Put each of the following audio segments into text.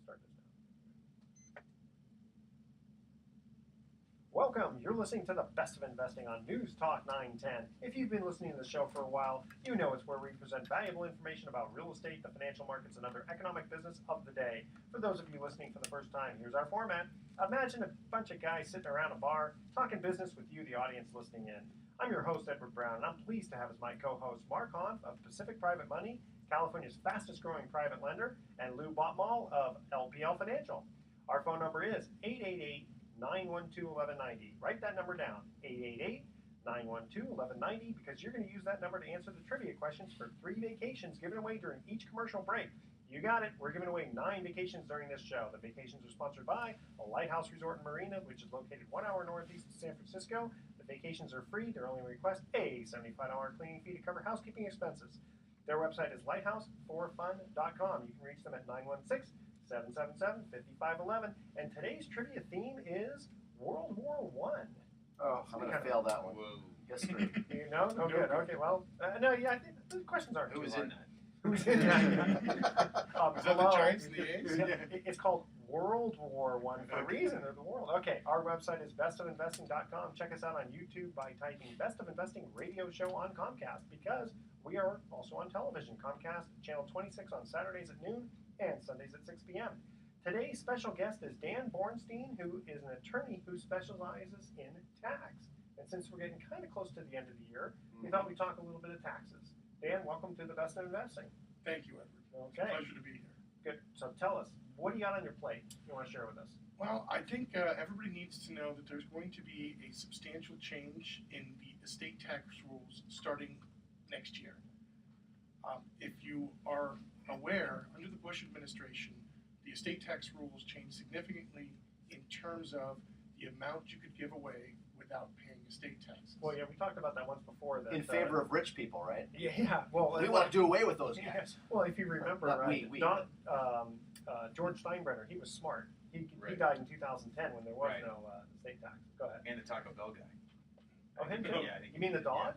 start this now. Welcome. You're listening to the best of investing on News Talk 910. If you've been listening to the show for a while, you know it's where we present valuable information about real estate, the financial markets, and other economic business of the day. For those of you listening for the first time, here's our format. Imagine a bunch of guys sitting around a bar talking business with you, the audience, listening in. I'm your host, Edward Brown, and I'm pleased to have as my co-host Mark Hanf of Pacific Private Money, California's fastest growing private lender, and Lou Botmal of LPL Financial. Our phone number is 888-912-1190. Write that number down, 888-912-1190, because you're going to use that number to answer the trivia questions for 3 vacations given away during each commercial break. You got it. We're giving away 9 vacations during this show. The vacations are sponsored by a Lighthouse Resort and Marina, which is located 1 hour northeast of San Francisco. The vacations are free. Their only request, a $75 cleaning fee to cover housekeeping expenses. Their website is lighthouseforfun.com. You can reach them at 916-777-5511. And today's trivia theme is World War I. Oh, I'm going to fail that one. Whoa. History. You know? Oh, good. Okay, well, no, yeah, I think the questions aren't Who too was hard. in that? Who's in that? Is that the Giants and the A's? It's called World War I for a reason. They're the world. Okay, our website is bestofinvesting.com. Check us out on YouTube by typing Best of Investing Radio Show on Comcast, because we are also on television. Comcast Channel 26 on Saturdays at noon and Sundays at 6 p.m. Today's special guest is Dan Bornstein, who is an attorney who specializes in tax. And since we're getting kind of close to the end of the year, we thought we'd talk a little bit of taxes. Dan, welcome to the Best of Investing. Thank you, Edward. Okay. It's a pleasure to be here. Good. So tell us, what do you got on your plate you want to share with us? Well, I think everybody needs to know that there's going to be a substantial change in the estate tax rules starting next year. If you are aware, under the Bush administration, the estate tax rules changed significantly in terms of the amount you could give away without paying estate taxes. Well, yeah, we talked about that once before. That, In favor of rich people, right? Yeah. Well, We want to do away with those guys. yeah. Well, if you remember, Not right, we. George Steinbrenner, he was smart. He Right. died in 2010 when there was Right. no estate tax. Go ahead. And the Taco Bell guy. Oh, him too? Yeah, I think You mean the dog?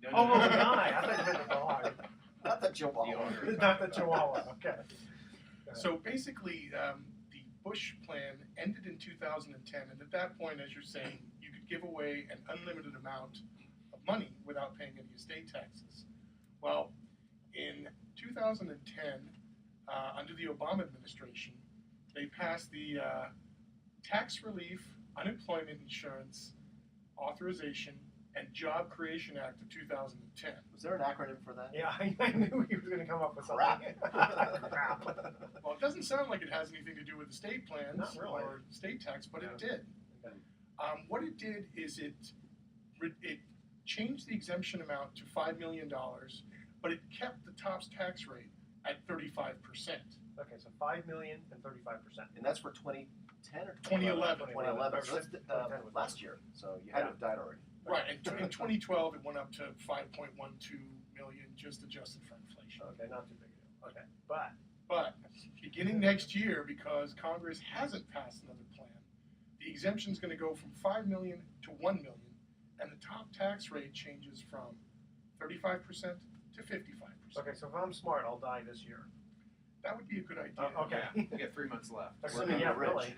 No, Oh, no, the no. guy. I thought you meant the dog. Not the Chihuahua. The owner. Not the Chihuahua. Okay. So basically, the Bush plan ended in 2010, and at that point, as you're saying, you could give away an unlimited amount of money without paying any estate taxes. Well, in 2010, under the Obama administration, they passed the Tax Relief, Unemployment Insurance, Authorization, and Job Creation Act of 2010. Was there an acronym for that? Yeah, I knew he was going to come up with something. Crap. Well, it doesn't sound like it has anything to do with estate plans Not really. or estate tax, but No. it did. Okay. What it did is it changed the exemption amount to $5 million, but it kept the top tax rate at 35%. Okay, so $5 million and 35%. And that's for 2010 or 2011. 2011. So that's 2010 was last year. So you had to have died already. Right, and in 2012 it went up to 5.12 million, just adjusted for inflation. Okay, not too big a deal. Okay, but But beginning next year, because Congress hasn't passed another plan, the exemption is going to go from 5 million to 1 million, and the top tax rate changes from 35% to 55%. okay, so if I'm smart, I'll die this year. That would be a good idea. Okay. Yeah, we got 3 months left. Assuming, Working yeah, on the really.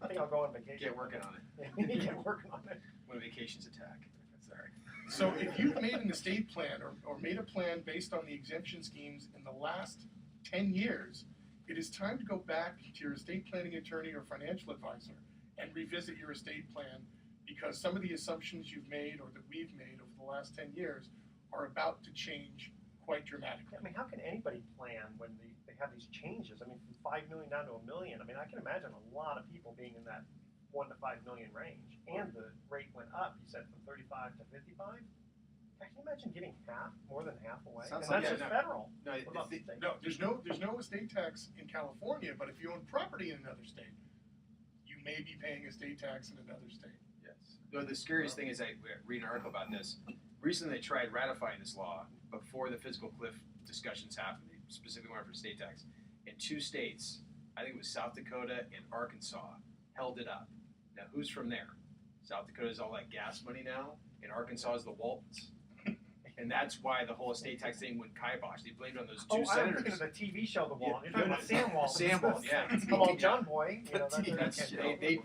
I think I'll go on vacation. Get working on it. Get working on it. When vacations attack. Sorry. So if you've made an estate plan or made a plan based on the exemption schemes in the last 10 years, it is time to go back to your estate planning attorney or financial advisor and revisit your estate plan, because some of the assumptions you've made or that we've made over the last 10 years are about to change quite dramatically. I mean, how can anybody plan when they have these changes? I mean, from 5 million down to 1 million. I mean, I can imagine a lot of people being in that 1 to 5 million range, and the rate went up. You said from 35 to 55. Can you imagine giving more than half away? Sounds And like- that's yeah, just no. federal. No, What about the- state? No, there's no estate tax in California, but if you own property in another state, you may be paying estate tax in another state. Yes. No, the scariest thing is I read an article about this. Recently, they tried ratifying this law before the fiscal cliff discussions happened. They specifically went for state tax. In 2 states, I think it was South Dakota and Arkansas, held it up. Now, who's from there? South Dakota is all that gas money now, and Arkansas is the Waltons. And that's why the whole estate tax thing went kibosh. They blamed it on those Oh, two I'm senators. thinking of the TV show, The Wall. Yeah. You're talking about Sam Wall. Sam Wall, yeah. Hello, John Boy. You know, That's, show. they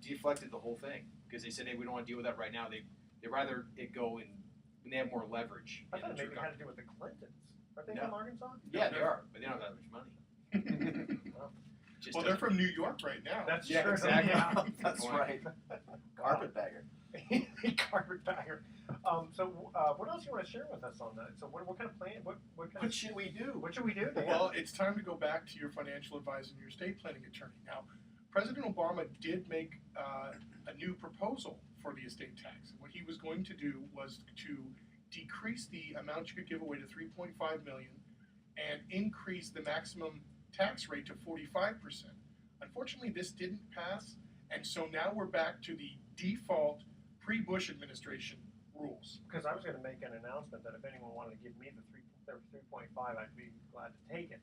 deflected the whole thing because they said, hey, we don't want to deal with that right now. They rather it go in when they have more leverage. I thought in it the maybe had to do with the Clintons. Are they No. from Arkansas? Yeah, they are, but they don't have that much money. Just Well, they're doesn't- from New York right now. That's Yeah, true. exactly. Yeah. That's Point. right. Carpetbagger. Carpetbagger. What else you want to share with us on that? So what kind of plan? What kind What of should we do? what should we do? Dan? Well, it's time to go back to your financial advisor and your estate planning attorney. Now, President Obama did make a new proposal for the estate tax. What he was going to do was to decrease the amount you could give away to $3.5 million and increase the maximum tax rate to 45%. Unfortunately, this didn't pass, and so now we're back to the default pre-Bush administration rules. Because I was going to make an announcement that if anyone wanted to give me the 3.5, I'd be glad to take it.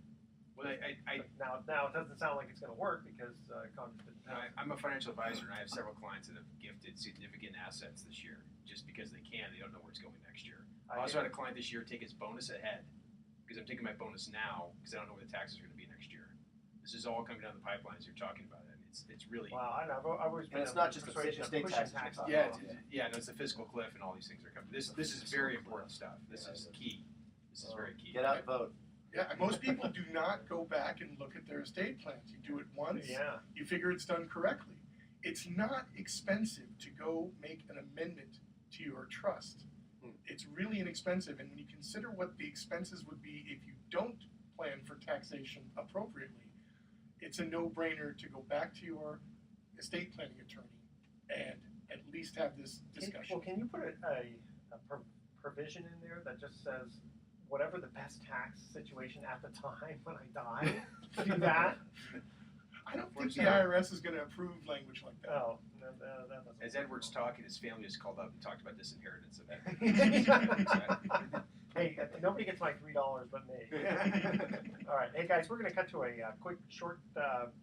Well, But now it doesn't sound like it's going to work because Congress didn't. I'm a financial advisor, and I have several clients that have gifted significant assets this year just because they can. They don't know where it's going next year. I also had a client this year take his bonus ahead because I'm taking my bonus now because I don't know where the taxes are going to be next year. This is all coming down the pipelines you're talking about, and it's really Wow, I know. I've always been. And it's not just the persuasion of estate pushing taxes you're taxes. talking off. no, it's the fiscal cliff, and all these things are coming. This is very important stuff. This is key. This is very key. Get out and vote. Yeah, and most people do not go back and look at their estate plans. You do it once, Yeah. you figure it's done correctly. It's not expensive to go make an amendment to your trust. It's really inexpensive, and when you consider what the expenses would be if you don't plan for taxation appropriately, it's a no-brainer to go back to your estate planning attorney and at least have this discussion. Well, can you put a provision in there that just says whatever the best tax situation at the time when I die? Do that? I don't think the IRS is going to approve language like that. Oh, no, that doesn't. As Edward's talking, his family just called up and talked about disinheritance event. Hey, nobody gets my $3 but me. All right, hey guys, we're going to cut to a quick, short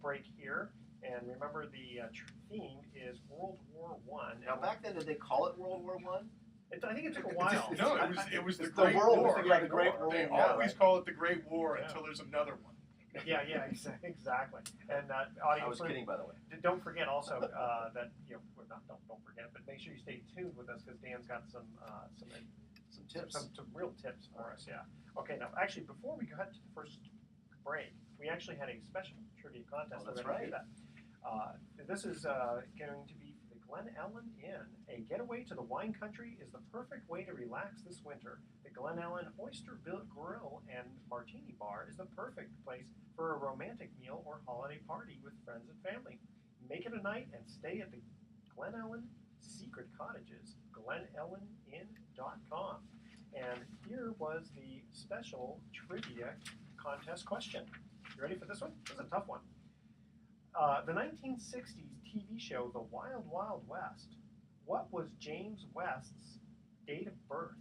break here, and remember the theme is World War One. Now, back then, did they call it World War One? I think it took a while. No, it was the It's Great world, War. Yeah, the Great War. They Yeah, always right. call it the Great War Yeah. until there's another one. Yeah, exactly. And I audience, was kidding, by the way. don't forget also that don't forget, but make sure you stay tuned with us because Dan's got some Some tips. some real tips for us. Yeah. Okay. Now, actually, before we got to the first break, we actually had a special trivia contest. Oh, that's We're gonna do right. that. This is going to be for the Glen Ellen Inn. A getaway to the wine country is the perfect way to relax this winter. The Glen Ellen Oyster Grill and Martini Bar is the perfect place for a romantic meal or holiday party with friends and family. Make it a night and stay at the Glen Ellen Secret Cottages, glenellenin.com. And here was the special trivia contest question. You ready for this one? This is a tough one. The 1960s TV show The Wild Wild West. What was James West's date of birth?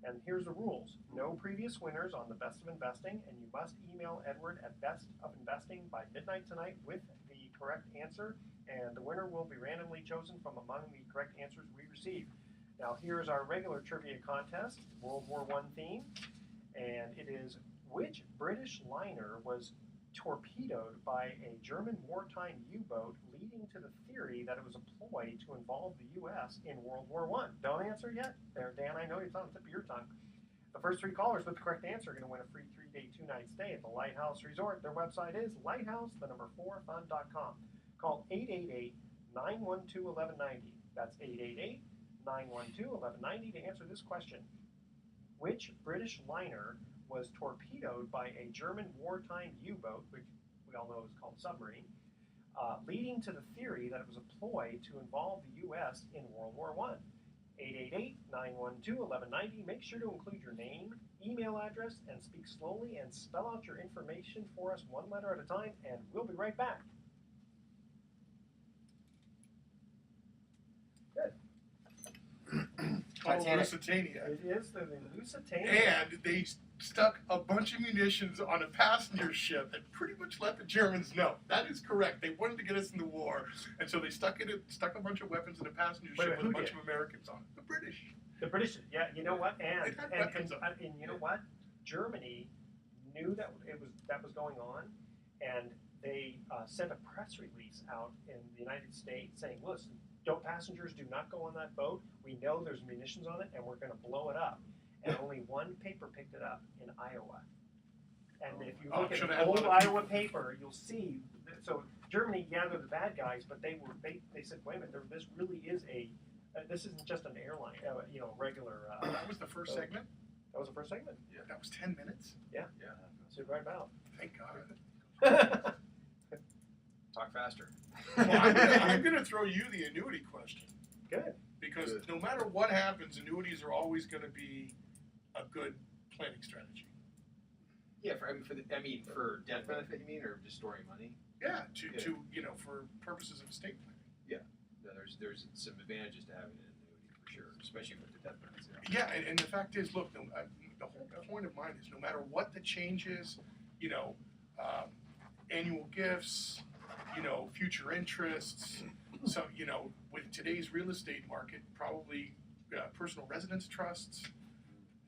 And here's the rules. No previous winners on the Best of Investing, and you must email Edward at bestofinvesting by midnight tonight with the correct answer, and the winner will be randomly chosen from among the correct answers we receive. Now here's our regular trivia contest, World War I theme, and it is which British liner was torpedoed by a German wartime U-boat, leading to the theory that it was a ploy to involve the U.S. in World War I? Don't answer yet. There, Dan, I know it's on the tip of your tongue. The first three callers with the correct answer are going to win a free 3-day, 2-night stay at the Lighthouse Resort. Their website is lighthouse4fun.com. Call 888-912-1190. That's 888-912-1190 to answer this question. Which British liner was torpedoed by a German wartime U-boat, which we all know is called a submarine, leading to the theory that it was a ploy to involve the U.S. in World War I? 888-912-1190. Make sure to include your name, email address, and speak slowly and spell out your information for us one letter at a time, and we'll be right back. Good. Called Lusitania. It is the Lusitania. And they stuck a bunch of munitions on a passenger ship and pretty much let the Germans know. That is correct. They wanted to get us in the war, and so they stuck a bunch of weapons in a passenger ship with a bunch of Americans on it. The British. The British, yeah, you know what, They had weapons up. and you know what, Germany knew that was going on, and they sent a press release out in the United States saying, "Listen, passengers do not go on that boat. We know there's munitions on it, and we're going to blow it up." And only one paper picked it up in Iowa. And if you look at should the have old one of Iowa paper, you'll see. So Germany, yeah, they're the bad guys, but they said, "Wait a minute, this really is this isn't just an airline, regular." That was the first so- segment? That was the first segment. That was 10 minutes? So right about. Thank God. Talk faster. Well, I'm gonna throw you the annuity question. Good. Because Good. no matter what happens, annuities are always gonna be a good planning strategy. Yeah, for death benefit, you mean, or just storing money? Yeah, Yeah. for purposes of estate planning. No, there's some advantages to having an annuity for sure, especially with the death benefits. Yeah, and the fact is, look, the whole point of mine is no matter what the change is, annual gifts, future interests. So, with today's real estate market, probably personal residence trusts.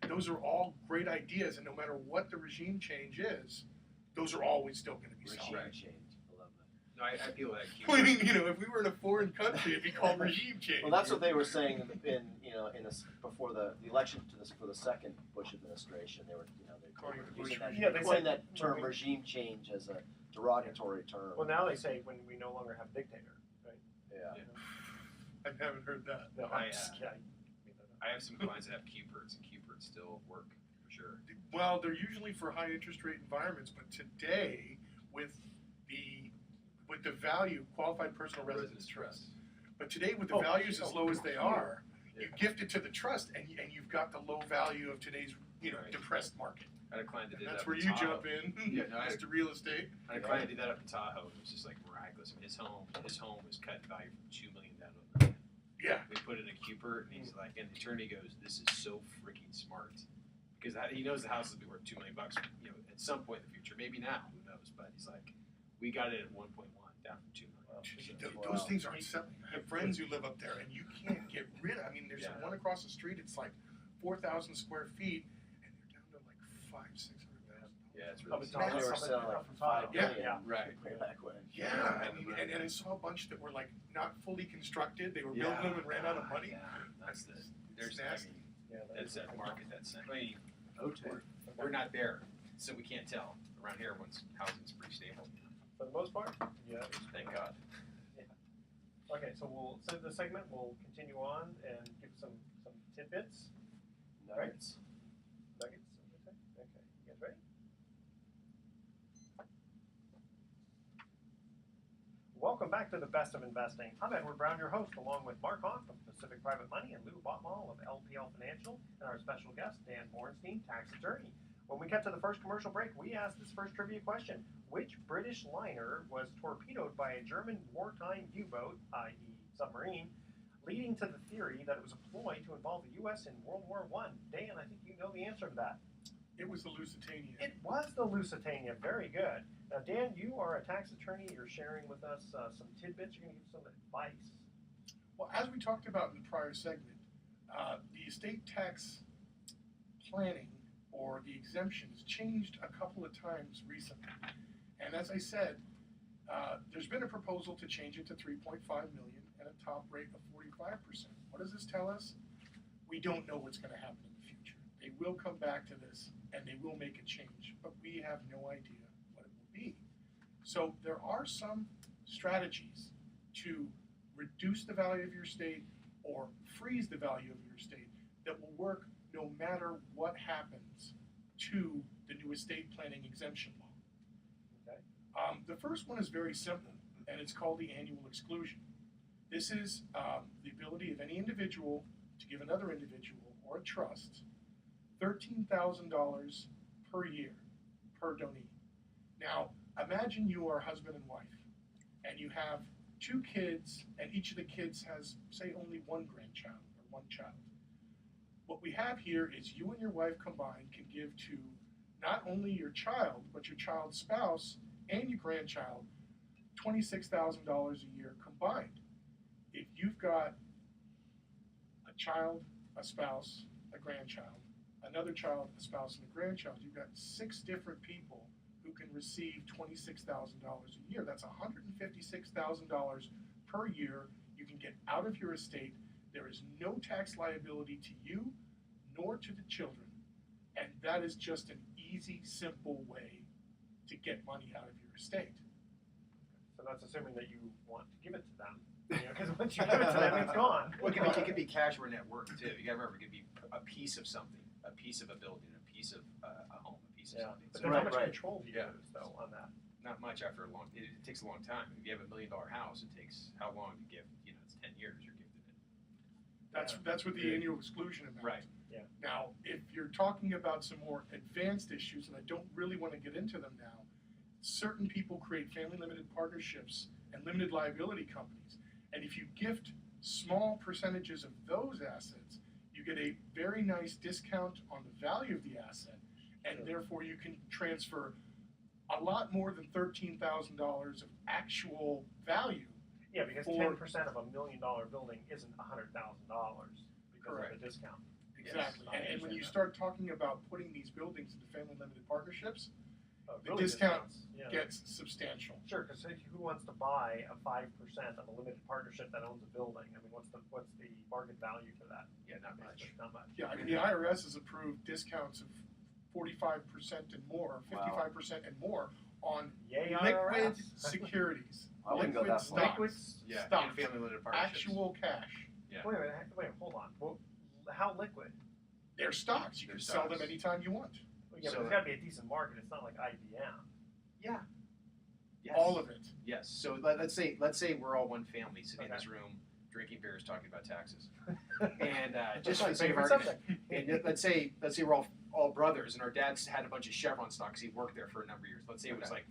Those are all great ideas, and no matter what the regime change is, those are always still going to be solid. Regime change. I love that. No, I feel like I mean, if we were in a foreign country, it'd be called regime change. Well, that's what they were saying before the election for the second Bush administration. They were Calling it using Bush that, regime. coined that term regime change as a derogatory term. Well, now they say when we no longer have dictator, right? Yeah. I haven't heard that. No, I, I'm just kidding. I have some clients that have Q-Perts, and Q-Perts still work for sure. Well, they're usually for high interest rate environments, but today with the value qualified personal residence trust. But today with the values as low as they are, you gift it to the trust, and you've got the low value of today's Right. depressed market. I had a client that And did that's that where up you in Tahoe. jump in, Yeah, no, I- Mr. Real Estate. I had a client that did that up in Tahoe. It was just like miraculous. I mean, his home was cut in value from $2 million down to $1 million. Yeah. We put in a Q-Pert, and he's like, and the attorney goes, "This is so freaking smart," because he knows the house will be worth $2 million, at some point in the future. Maybe now, who knows? But he's like, we got it at 1.1 down from 2 million. Those things aren't selling. I have friends who live up there, and you can't get rid of. I mean, there's Yeah. one across the street. It's like 4,000 square feet, and they're down to like $500,000-600,000. Yeah, it's Up really in Now they Tahoe, were up in- selling up like in Tahoe. $5 Yeah. million Yeah. right. way back when. Yeah, I mean, and I saw a bunch that were like not fully constructed. They were building them and ran out of money. Yeah, that's the. There's nasty. that's that market. That's I mean, Okay. we're not there, so we can't tell. Around here, everyone's housing's pretty stable. For the most part, yeah. Thank God. Okay, so the segment will continue on and give some tidbits, Nuggets. nuggets. Okay, you guys ready? Welcome back to the Best of Investing. I'm Edward Brown, your host, along with Mark Hoff of Pacific Private Money and Lou Botmall of LPL Financial, and our special guest, Dan Bornstein, tax attorney. When we cut to the first commercial break, we asked this first trivia question. Which British liner was torpedoed by a German wartime U-boat, i.e. submarine, leading to the theory that it was a ploy to involve the U.S. in World War I? Dan, I think you know the answer to that. It was the Lusitania. It was the Lusitania. Very good. Now, Dan, you are a tax attorney. You're sharing with us some tidbits. You're going to give some advice. Well, as we talked about in the prior segment, the estate tax planning or the exemptions changed a couple of times recently. And as I said, there's been a proposal to change it to 3.5 million and a top rate of 45%. What does this tell us? We don't know what's going to happen in the future. They will come back to this and they will make a change, but we have no idea what it will be. So there are some strategies to reduce the value of your estate or freeze the value of your estate that will work no matter what happens to the new estate planning exemption law. Okay. The first one is very simple, and it's called the annual exclusion. This is the ability of any individual to give another individual or a trust $13,000 per year per donee. Now, imagine you are husband and wife, and you have 2 kids, and each of the kids has, say, only one grandchild or one child. What we have here is you and your wife combined can give to not only your child, but your child's spouse and your grandchild $26,000 a year combined. If you've got a child, a spouse, a grandchild, another child, a spouse, and a grandchild, you've got 6 different people who can receive $26,000 a year. That's $156,000 per year you can get out of your estate. There is no tax liability to you nor to the children. And that is just an easy, simple way to get money out of your estate. So that's assuming that you want to give it to them. Because once you give it to them, it's gone. Well, it could be cash or net worth too. You gotta remember, it could be a piece of something, a piece of a building, a piece of a home, a piece of something. But So then how much Right. control do you Yeah. lose, though, on that? not much after a long. It takes a long time. If you have $1 million house, it takes how long to gift? It's 10 years. You're gifted it. That's with the annual exclusion amount. Right. Yeah. Now, if you're talking about some more advanced issues, and I don't really want to get into them now, certain people create family limited partnerships and limited liability companies. And if you gift small percentages of those assets, you get a very nice discount on the value of the asset, and therefore you can transfer a lot more than $13,000 of actual value. Yeah, because For- 10% of $1 million building isn't $100,000 because Correct. of the discount. Exactly. Yes, I And when you understand start talking about putting these buildings into family limited partnerships, Oh, the really discount discounts, yeah. gets substantial. Sure, because who wants to buy a 5% of a limited partnership that owns a building? I mean, what's the bargain value for that? Yeah, not It's much. just not much. Yeah, I mean, the IRS has approved discounts of 45% and more, 55% and more on Yay, liquid IRS. securities, I wouldn't go liquid that far. stocks, Liquids? Yeah, stocks, and family limited partnerships. actual cash. Yeah. Wait a minute, hold on. Well, how liquid? They're stocks. You They're can sell them stocks. anytime you want. Well, yeah, So- but there's got to be a decent market. It's not like IBM. Yeah. Yes. All of it. Yes. So let's say we're all one family sitting in this room drinking beers, talking about taxes, and just for the sake of argument, and let's say we're all brothers, and our dad's had a bunch of Chevron stocks. He worked there for a number of years. Let's say it was like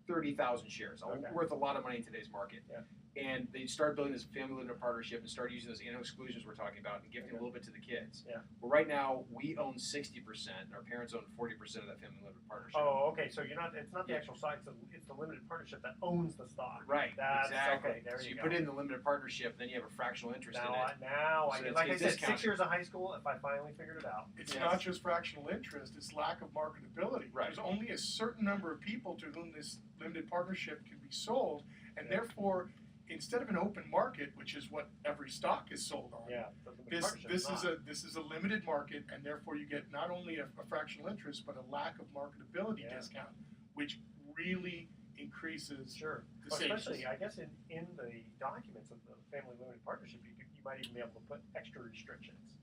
30,000 shares, worth a lot of money in today's market. Yeah. And they started building this family limited partnership and started using those annual exclusions we're talking about and gifting a little bit to the kids. Yeah. Well, right now we own 60%, and our parents own 40% of that family limited partnership. Oh, okay. So it's not the Yeah. actual stock. It's the limited partnership that owns the stock. Right. That's exactly. okay. There so you you go. put it in the limited partnership, then you have a fractional interest in it. Now So I get, it's like I a said, discount. 6 years of high school. If I finally figured it out. It's Yes. not just fractional interest, it's lack of marketability. Right. There's only a certain number of people to whom this limited partnership can be sold, and therefore, instead of an open market, which is what every stock is sold on, Yeah. the limited this partnership this not. is a limited market, and therefore you get not only a fractional interest, but a lack of marketability Yeah. discount, which really increases Sure. the Well, savings. especially, I guess, in the documents of the family limited partnership, you might even be able to put extra restrictions.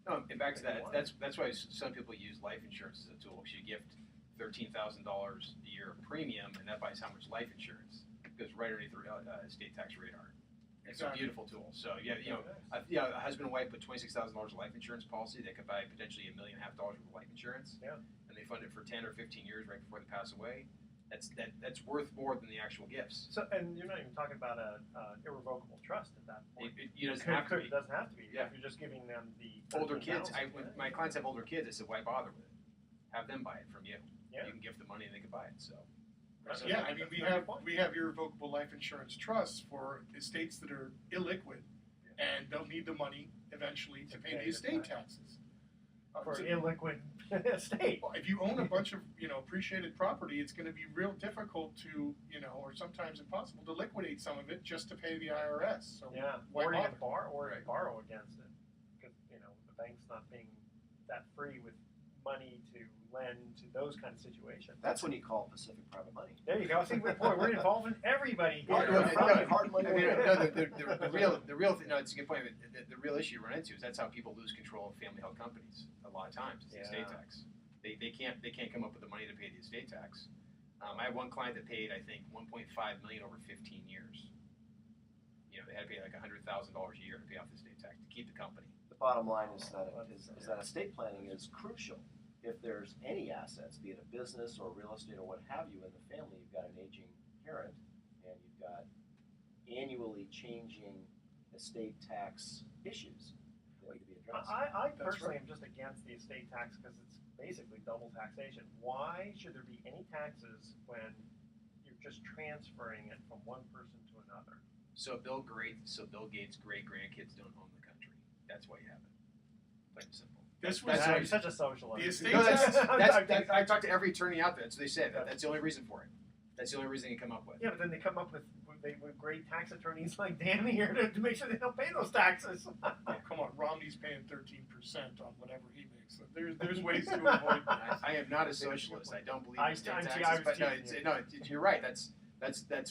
And back to If you that, want. that's why some people use life insurance as a tool. Because you gift $13,000 a year of premium, and that buys how much life insurance. It goes right underneath the estate tax radar. It's Exactly. a beautiful tool. So yeah, a husband and wife put $26,000 of life insurance policy. They could buy potentially $1.5 million worth of life insurance. Yeah. And they fund it for 10 or 15 years right before they pass away. That's worth more than the actual gifts. So, and you're not even talking about an irrevocable trust at that point. It doesn't have to be. It doesn't have to be. Yeah. If you're just giving them the Older kids. 13,000, When my clients have older kids, I said, why bother with it? Have them buy it from you. Yeah. You can gift the money and they can buy it. So. Yeah, I mean, That's we a very have good point. we have irrevocable life insurance trusts for estates that are illiquid, and they'll need the money eventually to pay the estate taxes. for So- an illiquid estate. Well, if you own a bunch of appreciated property, it's going to be real difficult to or sometimes impossible to liquidate some of it just to pay the IRS. So Yeah. why Or even bother? Right. borrow against it, because the bank's not being that free with money to lend to those kind of situations. That's when you call Pacific private money. There you go. See, boy, we're involving everybody here. Hard no, money, no, hard money. I mean, no, the real thing. No, it's a good point. The real issue you run into is that's how people lose control of family-held companies. A lot of times, it's the estate Yeah. tax. They can't come up with the money to pay the estate tax. I have one client that paid, I think, $1.5 million over 15 years. They had to pay like $100,000 a year to pay off the estate tax to keep the company. The bottom line is that estate planning is crucial. If there's any assets, be it a business or real estate or what have you in the family, you've got an aging parent and you've got annually changing estate tax issues that need to be addressed. I That's personally right. am just against the estate tax because it's basically double taxation. Why should there be any taxes when you're just transferring it from one person to another? So Bill Gates' great grandkids don't own the country. That's why you have it. Plain and simple. This was That's You're right. such a socialist. the estate No, tax. I talked to every attorney out there. That's what they said. That's the only reason for it. That's the only reason they come up with. Yeah, but then they come up with great tax attorneys like Dan here to make sure they don't pay those taxes. Oh, come on, Romney's paying 13% on whatever he makes. So there's ways to avoid that. I am not a socialist. I don't believe I- in state I'm- taxes. I was But no, teasing you're right. That's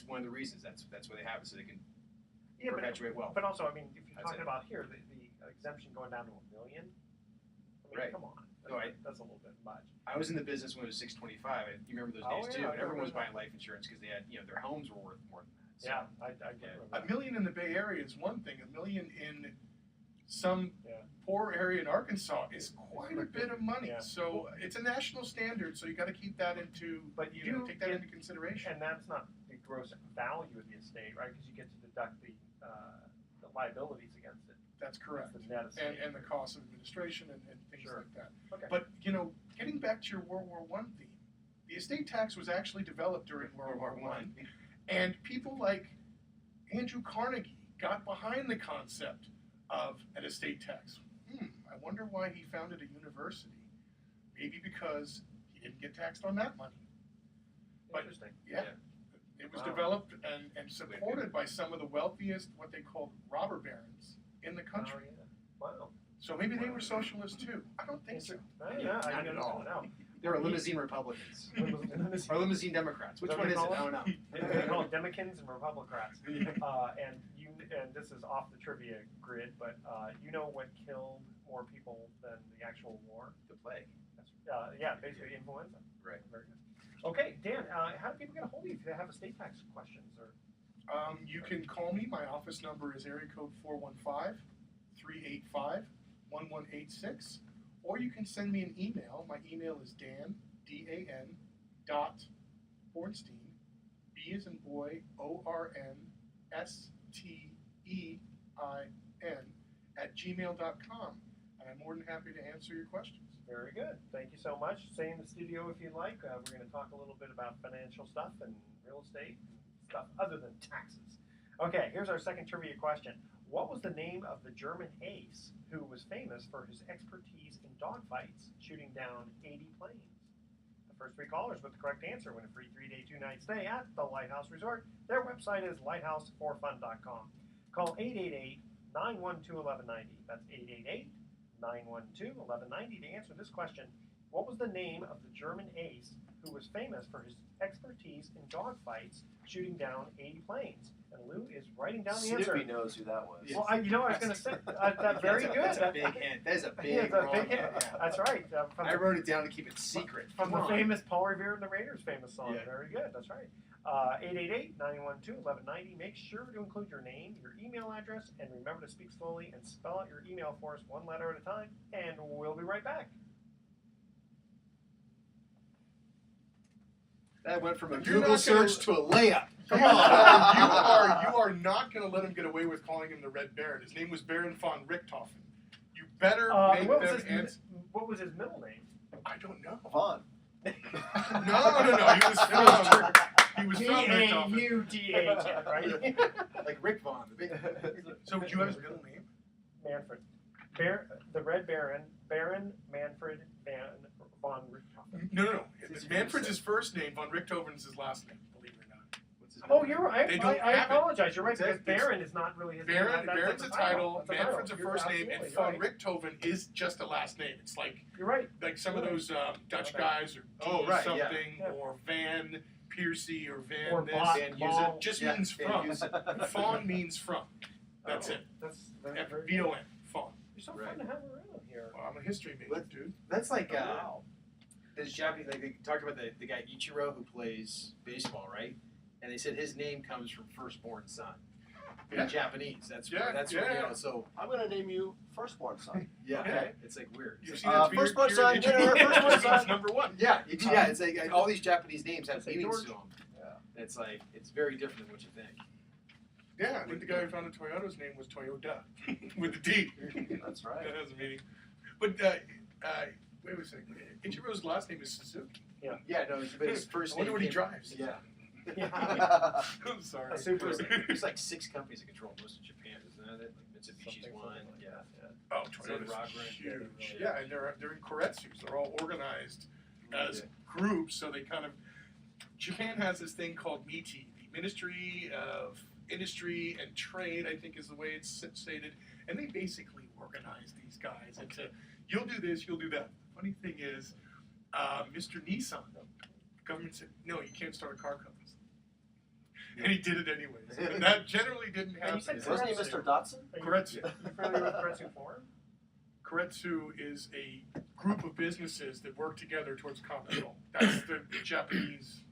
one of the reasons. That's why they have it, so they can Yeah, perpetuate wealth. but also, I mean, if you're That's talking it. about here, the exemption going down to $1 million, I mean, Right. come on. No, That's a little bit much. I was in the business when it was $625. And you remember those Oh, days yeah, too. I And everyone was remember buying life insurance because they had, their homes were worth more than that. So, Yeah, I get Yeah. it. $1 million in the Bay Area is one thing. $1 million in some Yeah. poor area in Arkansas is quite a bit of money. Yeah. So it's a national standard. So you got to keep that into, But take that into consideration. And that's not the gross value of the estate, right? Because you get to deduct the liabilities against it. That's correct. That's the net estate. And the cost of administration and things Sure. like that. Okay. But getting back to your World War I theme, the estate tax was actually developed during World War I, and people like Andrew Carnegie got behind the concept of an estate tax. I wonder why he founded a university. Maybe because he didn't get taxed on that money. But Interesting. yeah, it was Wow. developed and supported by some of the wealthiest, what they called robber barons in the country. Oh, yeah. Wow. So maybe they were socialists too. I don't think so. Yeah, I Not don't at all. know. There are limousine Republicans Limousine- or limousine Democrats. Which Is that one what is they it? I call don't know. They call it Democrats and Republicans. And this is off the trivia grid, but you know what killed more people than the actual war? The plague. Basically influenza. Right. Very good. Okay, Dan, how do people get a hold of you if they have estate tax questions? Or You can call me. My office number is area code 415-385-1186. Or you can send me an email. My email is Dan, D-A-N, dot Bornstein, B as in boy, O-R-N-S-T-E-I-N, @gmail.com. And I'm more than happy to answer your questions. very good. Thank you so much. Stay in the studio if you'd like. We're going to talk a little bit about financial stuff and real estate and stuff other than taxes. Okay, here's our second trivia question. What was the name of the German ace who was famous for his expertise in dogfights, shooting down 80 planes? The first three callers with the correct answer win a free 3-day, 2-night stay at the Lighthouse Resort. Their website is lighthouseforfun.com. Call 888-912-1190. That's 888-912-1190 to answer this question. What was the name of the German ace who was famous for his expertise in dogfights, shooting down 80 planes? And Lou is writing down the answer. Snoopy knows who that was. Well, I was going to say, that's very good. That's a big hint. That is a big, Yeah, it's a wrong big hint. hint. That's right. I wrote it down to keep it secret. From the Come on. famous Paul Revere and the Raiders famous song. Yeah. Very good. That's right. 888-912-1190. Make sure to include your name, your email address, and remember to speak slowly and spell out your email for us one letter at a time. And we'll be right back. That went from a You're Google not gonna- search to a layup. Come You on. are not going to let him get away with calling him the Red Baron. His name was Baron von Richthofen. You better make What was them his answer. what was his middle name? I don't know. Vaughn. No. He was from Richthofen. V-A-U-D-H-N, right? Like Rick Vaughn. The big, So do you have his middle name? Manfred. The Red Baron, Baron Manfred von Richthofen. No. Manfred's his first name. Von Richthofen's his last name. Believe it or not. what's his Oh, name? you're right. They don't I have it. apologize. You're right, because It's- Baron is not really his name. Baron's a title. That's Manfred's a You're first name, and absolutely von right. Richthofen is just a last name. It's like You're right. some of those Dutch Okay. guys or Oh, D right, something yeah. or Van Piercy or Van Or this. Bach. Van Ball. Just Yeah, means Van from. Heusen. Fawn means from. That's Oh, it. That's very F-V-O-N. Fawn. You're so Right. fun to have around here. Well, I'm a history major, dude. That's like Wow. this Japanese. Like they talked about the guy Ichiro who plays baseball, right? And they said his name comes from firstborn son. Yeah. In Japanese. That's Yeah, that's yeah, what, yeah. So I'm going to name you firstborn son. yeah, Okay. it's like weird. You've It's seen like, that to be firstborn your son, Ichiro. dinner, firstborn Just means son. number one. yeah, it's like all these Japanese names have Say meanings to George. them. Yeah. It's like it's very different than what you think. Yeah, I think the guy who founded Toyota's name was Toyota with a D. That's right. That has a meaning. But wait a second. Ichiro's last name is Suzuki. Yeah, no, but his first I wonder name what he came- drives. Yeah, I'm sorry. A super. there's like 6 companies that control most of Japan, isn't that it? Like Mitsubishi's Something one. like Yeah. that, Oh, Is that Toyota's Rock Run? huge. Yeah, and they're in Koretsus. They're all organized as groups, so they kind of. Japan has this thing called MITI, the Ministry of Industry and Trade, I think is the way it's stated, and they basically organize these guys into, you'll do this, you'll do that. Funny thing is, Mr. Nissan, the government said, no, you can't start a car company. And he did it anyways. And that generally didn't happen. Wasn't he Mr. Dotson? Koretsu. Are you familiar with Koretsu Forum? Koretsu is a group of businesses that work together towards a common goal. That's the Japanese.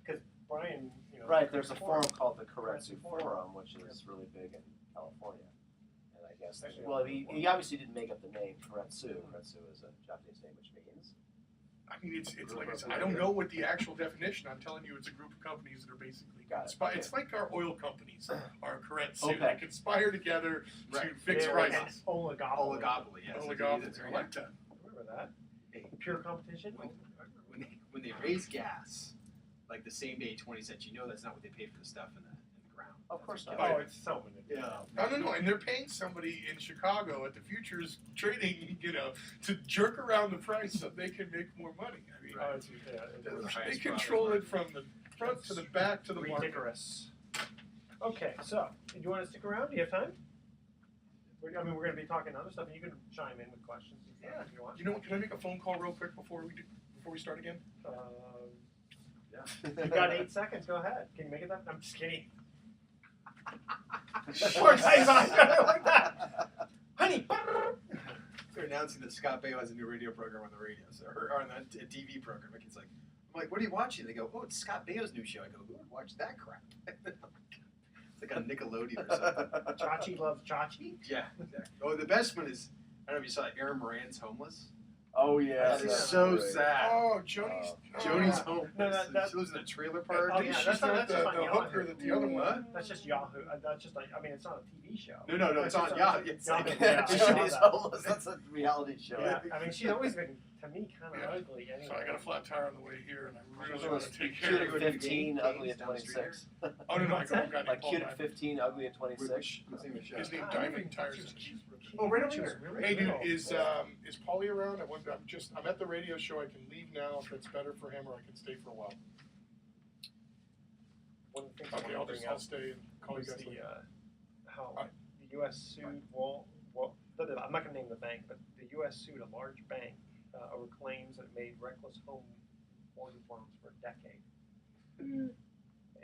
Because Brian, Right, there's a forum called the Koretsu Forum, which is really big in California. And I guess, well, he obviously didn't make up the name Koretsu. Koretsu is a Japanese name, which means. I mean, it's like I said, I don't know what the actual definition. I'm telling you, it's a group of companies that are basically It's like our oil companies are Koretsu. Okay. They conspire together to fix prices. Oligopoly. Yes. Oligopoly. I like that. Remember that? Pure competition. When they raise gas, like the same day 20 cents, you know that's not what they pay for the stuff in the ground. Of course not. Oh, it's so manipulative. No, and they're paying somebody in Chicago at the futures trading, to jerk around the price so they can make more money. I mean, they control it from the front to the back to the market. Ridiculous. Okay, so do you want to stick around? Do you have time? We're going to be talking other stuff, and you can chime in with questions and stuff if you want. You know what? Can I make a phone call real quick before we start again? Yeah. You've got 8 seconds. Go ahead. Can you make it that? I'm just kidding. Or like that. Honey. They're announcing that Scott Baio has a new radio program on the radio, or on a TV program. It's like, I'm like, what are you watching? They go, oh, it's Scott Baio's new show. I go, who would watch that crap? It's like on Nickelodeon or something. Chachi loves Chachi? Yeah, exactly. Oh, the best one is, I don't know if you saw it, Aaron Moran's Homeless. Oh, yeah. That's so sad. Oh, Joni's homeless. No, she lives in a trailer park. Oh, yeah, She's that's not the just on hooker Yahoo. that the other one. That's just Yahoo. That's just like, I mean, it's not a TV show. No, it's on Yahoo. It's Yahoo. like, Yeah, I saw Joni's that. Homeless. That's a reality show. Yeah, I mean, she's always been, to me, kind of ugly anyway. So I got a flat tire on the way here, and I really So want it's to take cute care of at it. 15, ugly at 26. Oh, no, I got Like cute at 15, ugly at 26. His name Diamond Tires. Oh, right over here. Hey, dude, is Paulie around? I'm at the radio show. I can leave now if it's better for him, or I can stay for a while. One of the things Okay, I want to bring I'll up stay and call you was guys later. how the U.S. sued I'm not going to name the bank, but the U.S. sued a large bank over claims that it made reckless home mortgage loans for a decade.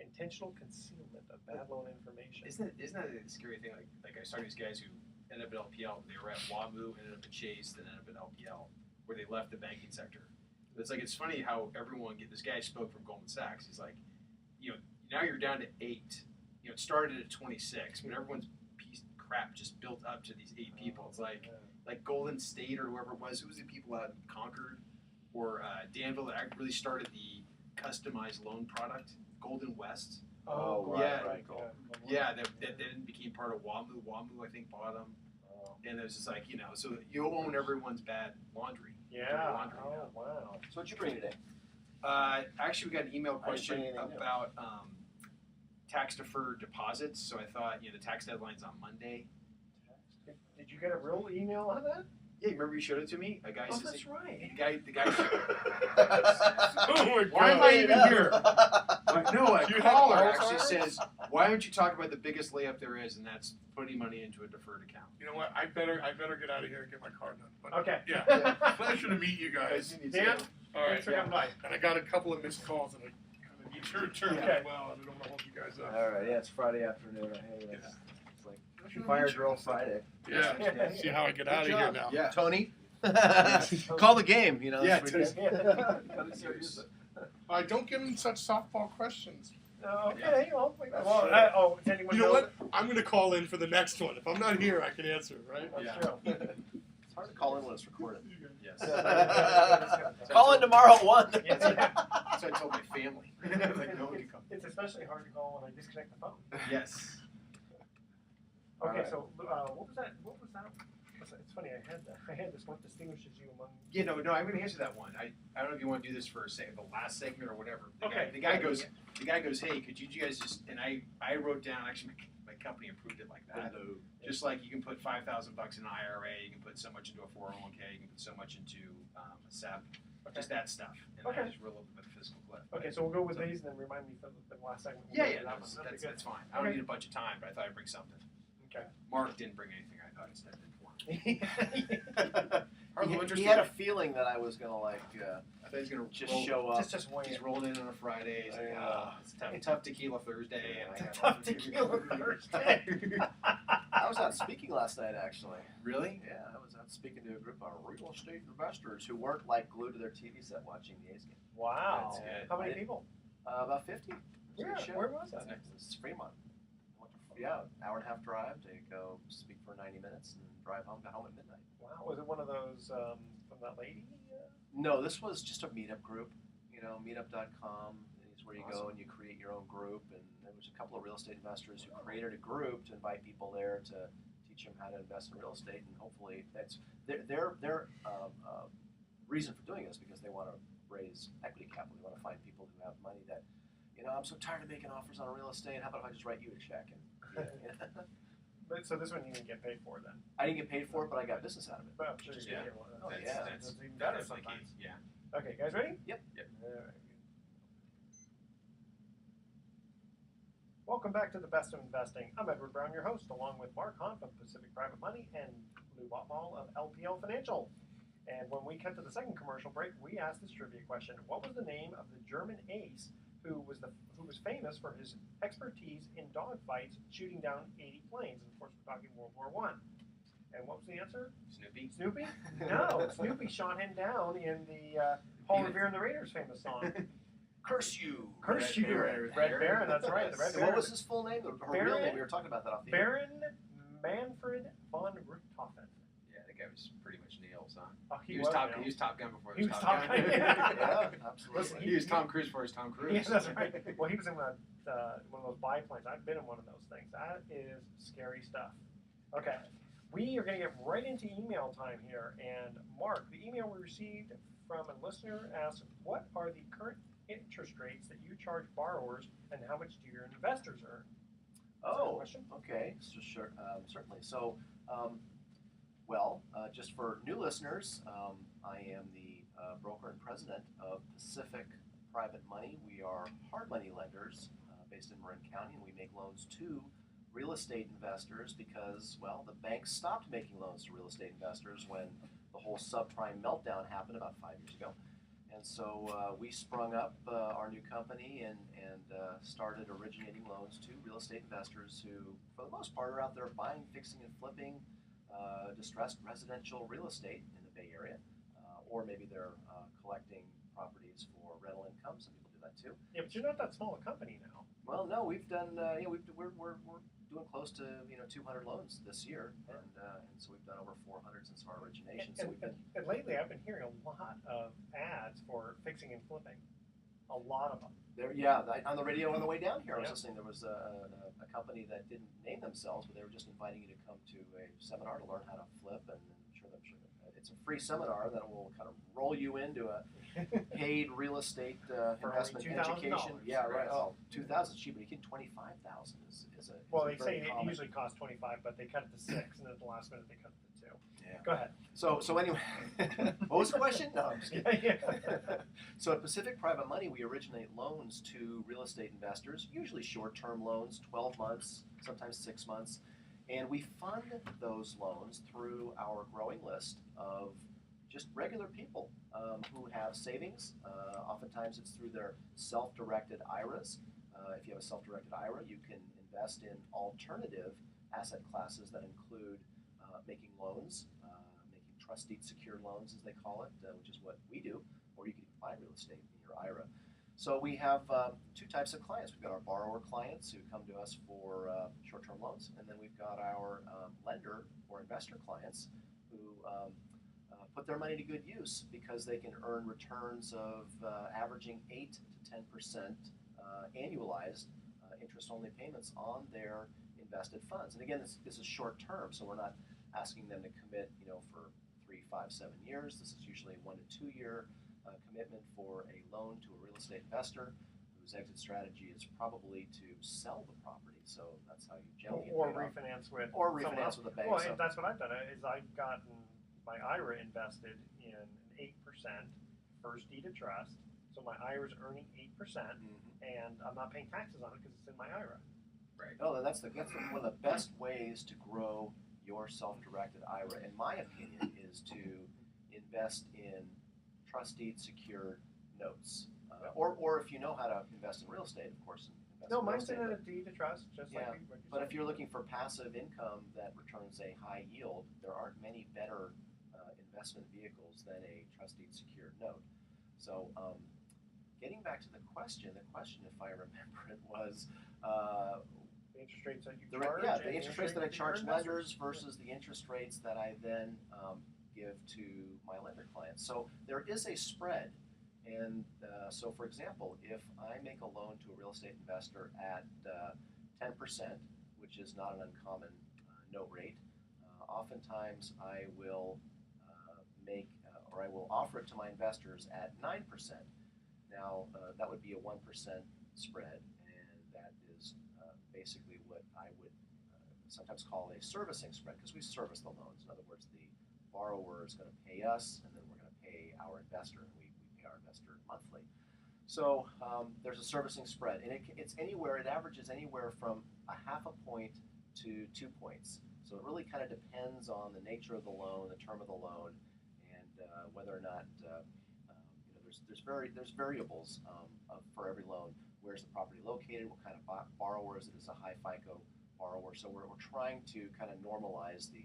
Intentional concealment of bad loan information. Isn't that a scary thing? Like I was talking to these guys who ended up at LPL. They were at WAMU, ended up at Chase, then ended up at LPL, where they left the banking sector. But it's funny how this guy spoke from Goldman Sachs. He's like, now you're down to 8. It started at 26, but everyone's piece of crap just built up to these 8 people. It's like Golden State or whoever it was. Who was the people out in Concord or Danville that really started the customized loan product? Golden West. Oh, right. Yeah, that then became part of WAMU. WAMU, I think, bought them. And it was just like, so you own everyone's bad laundry. Yeah. Laundry now. Wow. So what'd you bring today? Actually, we got an email question about tax-deferred deposits. So I thought, the tax deadline's on Monday. Did you get a real email on that? Yeah, remember you showed it to me? A guy says, that's right. The guy Oh my God. why am I even here? No, a You caller have actually Alzheimer's? says, why don't you talk about the biggest layup there is, and that's putting money into a deferred account. You know what? I better get out of here and get my car done. But Okay. Yeah. Pleasure to meet you guys. Dan? All right. Thanks for coming by. And I got a couple of missed calls, and I kind of need to return Okay. as well. And I don't want to hold you guys up. All right, yeah, it's Friday afternoon. Hey, Yeah. it's like Fire Drill Friday. Yeah. See how I get out of here now. Yeah. Tony, call the game. Yeah, this weekend. Don't give him such softball questions. Okay, well, does anyone You know what? I'm going to call in for the next one. If I'm not here, I can answer, right? That's Yeah. true. It's hard to call in when it's recorded. Yes. Call in tomorrow at 1. Yeah. So I told my family. Like, no one can come. It's especially hard to call when I disconnect the phone. Yes. Okay, Alright. so what was that? It's funny. I had this. What distinguishes you among? Yeah, no, I'm going to answer that one. I don't know if you want to do this for the last segment or whatever. The Okay. guy goes, hey, could you guys just? And I wrote down. Actually, my company approved it like that. Just like you can put $5,000 in an IRA, you can put so much into a 401k, you can put so much into a SEP, just that stuff, and then just roll up with the fiscal cliff. Okay, so we'll go with these and then remind me for the last segment. Yeah, that's fine. I don't need a bunch of time, but I thought I'd bring something. Okay. Mark didn't bring anything. I thought instead did for He had a feeling that I was gonna I thought he was gonna just show up. Just wait. He's rolling in on a Friday. He's like, it's tough tequila Thursday. And I got Tough tequila Thursday. I was out speaking last night, actually. Really? Yeah, I was out speaking to a group of real estate investors who weren't like glued to their TV set watching the A's game. Wow. That's good. How many people? About 50. Where was that? It's Fremont. Yeah, hour and a half drive to go speak for 90 minutes and drive home. Got home at midnight. Wow. Was it one of those from that lady? No, this was just a meetup group. Meetup.com is where you go and you create your own group. And there was a couple of real estate investors who created a group to invite people there to teach them how to invest in real estate. And hopefully, that's their reason for doing this, because they want to raise equity capital. They want to find people who have money that, I'm so tired of making offers on real estate. How about if I just write you a check? But so this one you didn't get paid for then? I didn't get paid for it, but I got business out of it. Well, I'm sure you Yeah. did get one. Oh, That's even better definitely sometimes. key. Yeah. Okay, guys ready? Yep. All right. Welcome back to the Best of Investing. I'm Edward Brown, your host, along with Mark Hahn from Pacific Private Money and Lou Botmall of LPL Financial. And when we cut to the second commercial break, we asked this trivia question: what was the name of the German ace who was famous for his expertise in dogfights, shooting down 80 planes? And of course, we're talking World War I. And what was the answer? Snoopy? Snoopy? No, Snoopy shot him down in the Paul Revere and the Raiders famous song. Curse you! Curse you! Red Baron, that's right, the Red And Baron. what was his full name? Her real name? We were talking about that off the air. Baron Manfred von Richthofen. Yeah, that guy was pretty much nails, huh? Oh, He was Top Gun before He he was was Top Top Gun, Gun. yeah. Absolutely. Listen, He was Tom Cruise before he was Tom Cruise. Yeah, that's right. Well, he was in one of those biplanes. I've been in one of those things. That is scary stuff. Okay, we are going to get right into email time here. And Mark, the email we received from a listener asks, what are the current interest rates that you charge borrowers, and how much do your investors earn? Oh, okay. So sure, certainly. So, just for new listeners, I am the broker and president of Pacific Private Money. We are hard money lenders based in Marin County, and we make loans to real estate investors because, well, the banks stopped making loans to real estate investors when the whole subprime meltdown happened about 5 years ago. And so we sprung up our new company and started originating loans to real estate investors who, for the most part, are out there buying, fixing, and flipping distressed residential real estate in the Bay Area, or maybe they're collecting properties for rental income. Some people do that too. Yeah, but you're not that small a company now. Well, no, we've done. We're doing close to 200 loans this year, and so we've done over 400 since our origination. And lately, I've been hearing a lot of ads for fixing and flipping. A lot of them. On the radio on the way down here, I was listening. There was a company that didn't name themselves, but they were just inviting you to come to a seminar to learn how to flip, and I'm sure it's a free seminar that will kind of roll you into a paid real estate investment education. Yeah, right. Oh, $2,000 is cheap, but you get $25,000 is a. Well, they say common. it usually costs $25, but they cut it to $6, and then at the last minute they cut it to $2. Yeah. Go ahead. So anyway, what was the question? No, I'm just kidding. Yeah. So at Pacific Private Money, we originate loans to real estate investors, usually short-term loans, 12 months, sometimes 6 months, and we fund those loans through our growing list of just regular people who have savings. Oftentimes it's through their self-directed IRAs. If you have a self-directed IRA, you can invest in alternative asset classes that include making loans, making trust deed secured loans, as they call it, which is what we do, or you can buy real estate in your IRA. So we have two types of clients. We've got our borrower clients who come to us for short-term loans, and then we've got our lender or investor clients who put their money to good use because they can earn returns of averaging 8 to 10% annualized interest-only payments on their invested funds. And again, this is short-term, so we're not asking them to commit, for 3, 5, 7 years. This is usually a 1 to 2 year commitment for a loan to a real estate investor who's whose exit strategy is probably to sell the property. So that's how you generally or get paid off. refinance with Or someone refinance else. with a bank. Well, so. and that's what I've done. Is I've gotten my IRA invested in an 8% first deed of trust. So my IRA is earning 8%, and I'm not paying taxes on it because it's in my IRA. Right. No, that's one of the best ways to grow your self-directed IRA, in my opinion, is to invest in trust deed secured notes, or if you know how to invest in real estate, of course. No, mine's in a deed of trust, just like you But said. if you're looking for passive income that returns a high yield, there aren't many better investment vehicles than a trust deed secured note. So, getting back to the question, if I remember it, was the interest rates that you the charge. the interest rates that I charge your lenders investors. versus the interest rates that I then give to my lender clients. So there is a spread. And so, for example, if I make a loan to a real estate investor at 10%, which is not an uncommon note rate, oftentimes I will I will offer it to my investors at 9%. Now, that would be a 1% spread, and that is basically what I would sometimes call a servicing spread, because we service the loans. In other words, the borrower is going to pay us, and then we're going to pay our investor, and we pay our investor monthly. So there's a servicing spread, and it averages anywhere from a half a point to 2 points. So it really kind of depends on the nature of the loan, the term of the loan, and whether or not there's variables for every loan. Where's the property located? What kind of borrower is it? Is it a high FICO borrower? So we're trying to kind of normalize the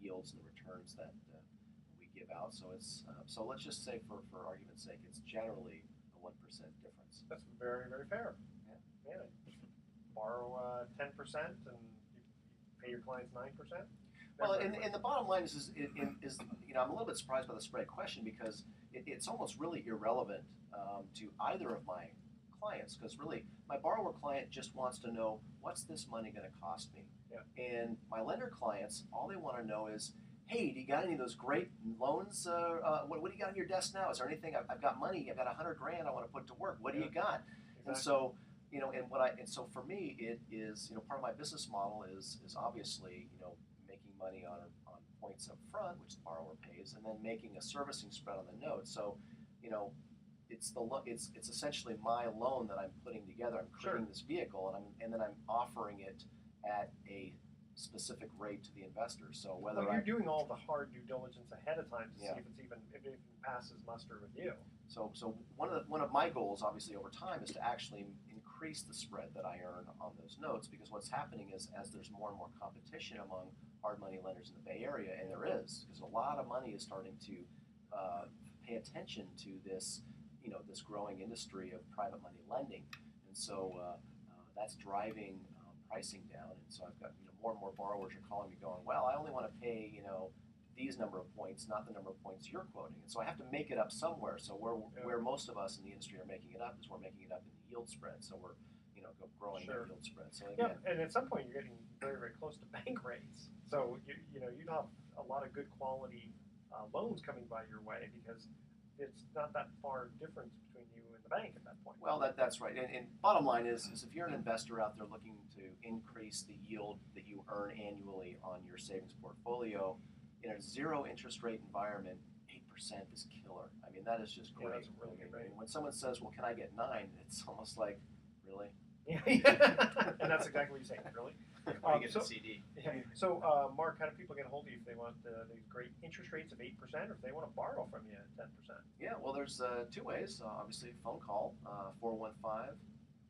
yields and the returns that we give out. So so let's just say for argument's sake, it's generally a 1% difference. That's very, very fair. Yeah. Borrow 10% and you pay your clients 9%. Well, and the bottom line is I'm a little bit surprised by the spread question, because it's almost really irrelevant to either of my clients, because really my borrower client just wants to know, what's this money going to cost me? Yeah. And my lender clients, all they want to know is, hey, do you got any of those great loans? What do you got on your desk now? Is there anything? I've got money. I've got $100,000 I want to put to work. What do you got? Exactly. And so, and so for me, it is, part of my business model is obviously, making money on points up front, which the borrower pays, and then making a servicing spread on the note. So, it's essentially my loan that I'm putting together. I'm creating this vehicle, and then I'm offering it at a specific rate to the investor. So you're doing all the hard due diligence ahead of time to see if it passes muster with you. So one of my goals, obviously, over time, is to actually increase the spread that I earn on those notes, because what's happening is, as there's more and more competition among hard money lenders in the Bay Area, and there is, because a lot of money is starting to pay attention to this, this growing industry of private money lending, and so that's driving pricing down. And so I've got more and more borrowers are calling me, going, well, I only want to pay these number of points, not the number of points you're quoting. And so I have to make it up somewhere. So where most of us in the industry are making it up is we're making it up in the yield spread. So we're growing the yield spread. So again, and at some point you're getting very, very close to bank rates. So you'd have a lot of good quality loans coming by your way, because it's not that far difference between you and the bank at that point. Well, that's right. And bottom line is if you're an investor out there looking to increase the yield that you earn annually on your savings portfolio, in a zero interest rate environment, 8% is killer. I mean, that is just great. Yeah, that's a really good rate. When someone says, well, can I get 9? It's almost like, really? Yeah, and that's exactly what you're saying, really. When you get the CD. Yeah. So, Mark, how do people get a hold of you if they want these great interest rates of 8%, or if they want to borrow from you at 10%? Yeah, well, there's 2 ways. Obviously, phone call,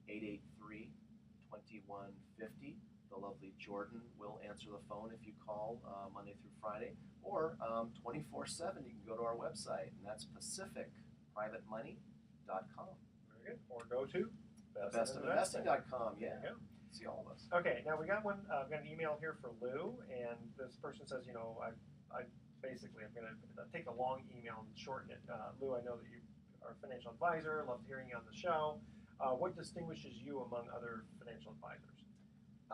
415-883-2150. The lovely Jordan will answer the phone if you call Monday through Friday, or 24/7. You can go to our website, and that's pacificprivatemoney.com. Very good. Or go to bestofinvesting.com. Yeah. There you go. See all of us. Okay, now we got one. I've got an email here for Lou, and this person says, I'm going to take a long email and shorten it. Lou, I know that you are a financial advisor. Loved hearing you on the show. What distinguishes you among other financial advisors?